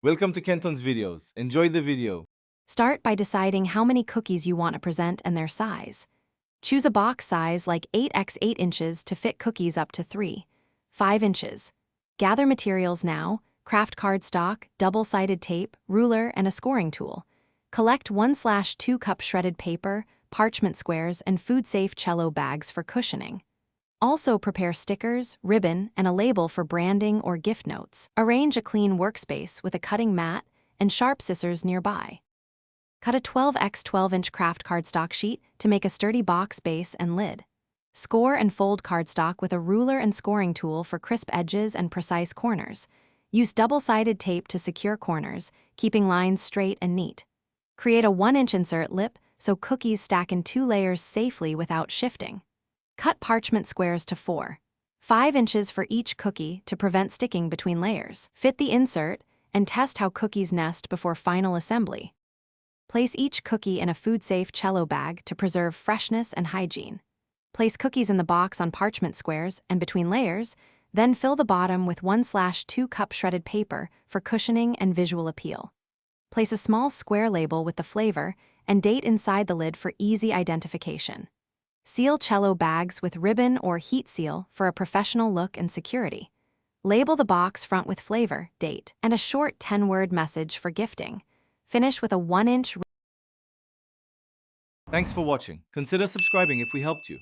Welcome to Kenton's videos. Enjoy the video. Start by deciding how many cookies you want to present and their size. Choose a box size like 8x8 inches to fit cookies up to 5 inches. Gather materials now: craft cardstock, double-sided tape, ruler, and a scoring tool. Collect 1/2 cup shredded paper, parchment squares, and food-safe cello bags for cushioning. Also prepare stickers, ribbon, and a label for branding or gift notes. Arrange a clean workspace with a cutting mat and sharp scissors nearby. Cut a 12x 12-inch craft cardstock sheet to make a sturdy box base and lid. Score and fold cardstock with a ruler and scoring tool for crisp edges and precise corners. Use double-sided tape to secure corners, keeping lines straight and neat. Create a 1-inch insert lip so cookies stack in 2 layers safely without shifting. Cut parchment squares to 4-5 inches for each cookie to prevent sticking between layers. Fit the insert and test how cookies nest before final assembly. Place each cookie in a food-safe cello bag to preserve freshness and hygiene. Place cookies in the box on parchment squares and between layers, then fill the bottom with 1/2 cup shredded paper for cushioning and visual appeal. Place a small square label with the flavor and date inside the lid for easy identification. Seal cello bags with ribbon or heat seal for a professional look and security. Label the box front with flavor, date, and a short 10-word message for gifting. Finish with a 1-inch. Thanks for watching. Consider subscribing if we helped you.